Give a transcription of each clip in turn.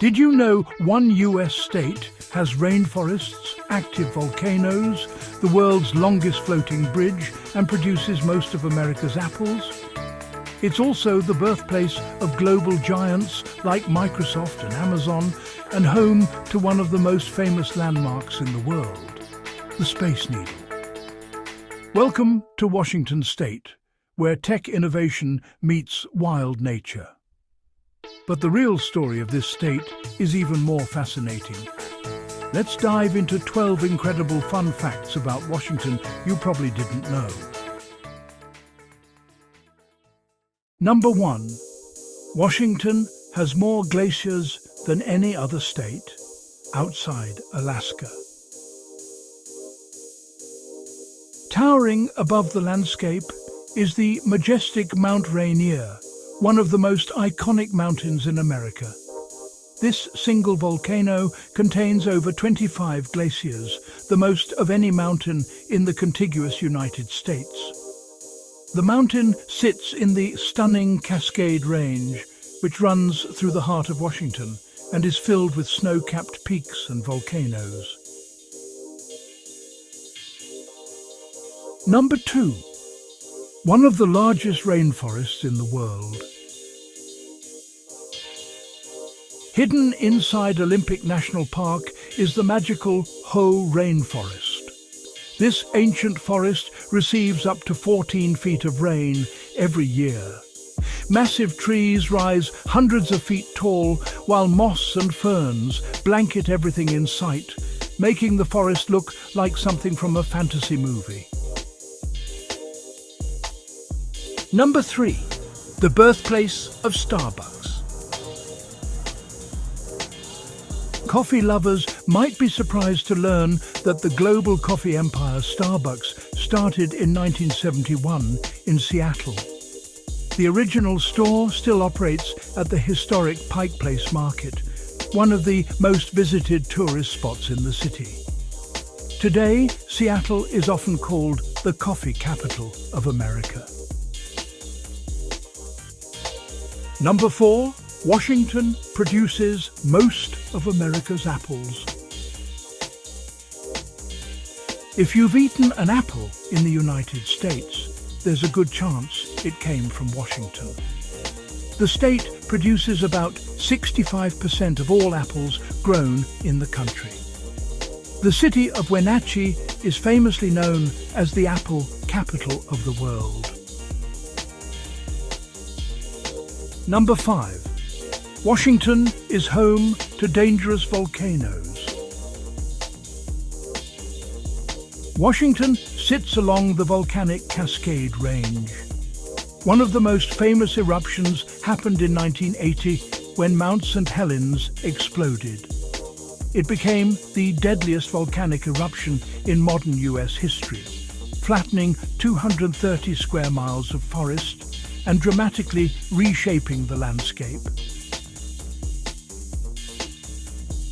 Did you know one US state has rainforests, active volcanoes, the world's longest floating bridge, and produces most of America's apples? It's also the birthplace of global giants like Microsoft and Amazon, and home to one of the most famous landmarks in the world, the Space Needle. Welcome to Washington State, where tech innovation meets wild nature. But the real story of this state is even more fascinating. Let's dive into 12 incredible fun facts about Washington you probably didn't know. Number 1. Washington has more glaciers than any other state outside Alaska. Towering above the landscape is the majestic Mount Rainier, one of the most iconic mountains in America. This single volcano contains over 25 glaciers, the most of any mountain in the contiguous United States. The mountain sits in the stunning Cascade Range, which runs through the heart of Washington and is filled with snow-capped peaks and volcanoes. Number 2. One of the largest rainforests in the world. Hidden inside Olympic National Park is the magical Hoh Rainforest. This ancient forest receives up to 14 feet of rain every year. Massive trees rise hundreds of feet tall, while moss and ferns blanket everything in sight, making the forest look like something from a fantasy movie. Number 3. The birthplace of Starbucks. Coffee lovers might be surprised to learn that the global coffee empire Starbucks started in 1971 in Seattle. The original store still operates at the historic Pike Place Market, one of the most visited tourist spots in the city. Today, Seattle is often called the coffee capital of America. Number 4. Washington produces most of America's apples. If you've eaten an apple in the United States, there's a good chance it came from Washington. The state produces about 65% of all apples grown in the country. The city of Wenatchee is famously known as the apple capital of the world. Number 5. Washington is home to dangerous volcanoes. Washington sits along the volcanic Cascade Range. One of the most famous eruptions happened in 1980 when Mount St. Helens exploded. It became the deadliest volcanic eruption in modern US history, flattening 230 square miles of forest and dramatically reshaping the landscape.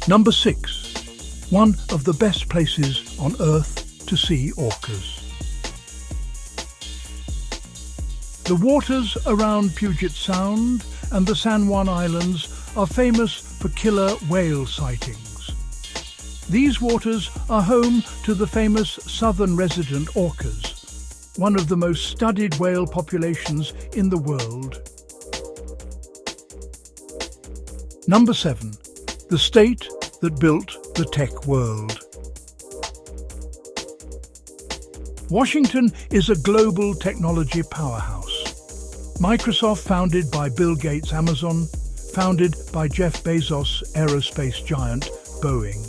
Number 6. One of the best places on Earth to see orcas. The waters around Puget Sound and the San Juan Islands are famous for killer whale sightings. These waters are home to the famous southern resident orcas, one of the most studied whale populations in the world. Number 7. The state that built the tech world. Washington is a global technology powerhouse. Microsoft, founded by Bill Gates' Amazon, founded by Jeff Bezos' aerospace giant Boeing.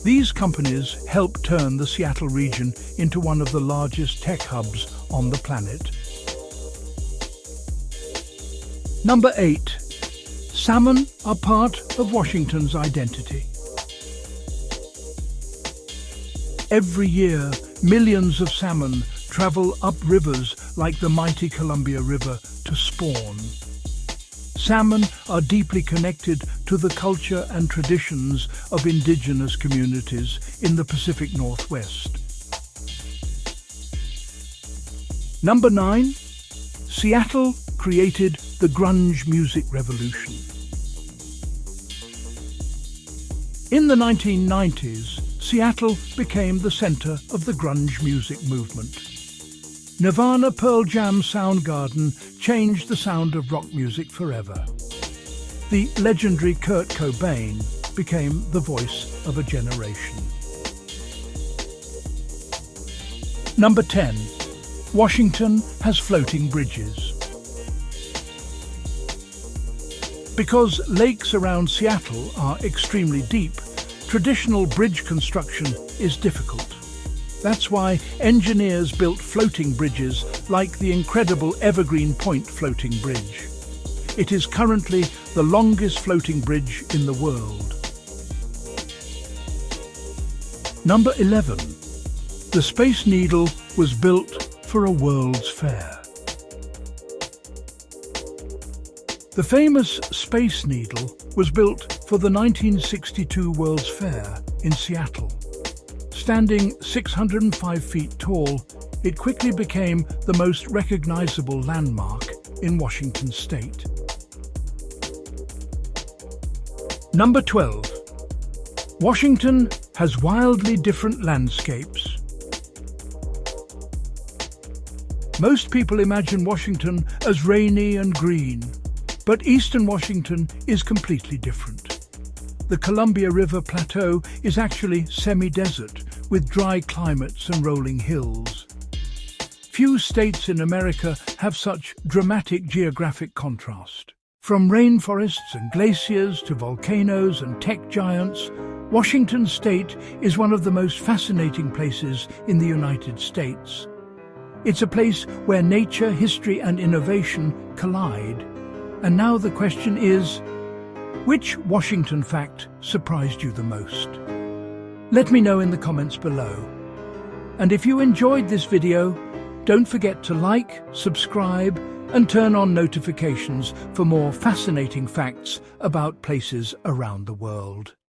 These companies help turn the Seattle region into one of the largest tech hubs on the planet. Number 8. Salmon are part of Washington's identity. Every year, millions of salmon travel up rivers like the mighty Columbia River to spawn. Salmon are deeply connected to the culture and traditions of indigenous communities in the Pacific Northwest. Number 9. Seattle created the grunge music revolution. In the 1990s, Seattle became the center of the grunge music movement. Nirvana Pearl Jam Soundgarden changed the sound of rock music forever. The legendary Kurt Cobain became the voice of a generation. Number 10. Washington has floating bridges. Because lakes around Seattle are extremely deep, traditional bridge construction is difficult. That's why engineers built floating bridges like the incredible Evergreen Point floating bridge. It is currently the longest floating bridge in the world. Number 11. The Space Needle was built for a World's Fair. The famous Space Needle was built for the 1962 World's Fair in Seattle. Standing 605 feet tall, it quickly became the most recognizable landmark in Washington state. Number 12. Washington has wildly different landscapes. Most people imagine Washington as rainy and green, but eastern Washington is completely different. The Columbia River Plateau is actually semi-desert, with dry climates and rolling hills. Few states in America have such dramatic geographic contrast. From rainforests and glaciers to volcanoes and tech giants, Washington state is one of the most fascinating places in the United States. It's a place where nature, history and innovation collide. And now the question is, which Washington fact surprised you the most? Let me know in the comments below. And if you enjoyed this video, don't forget to like, subscribe, and turn on notifications for more fascinating facts about places around the world.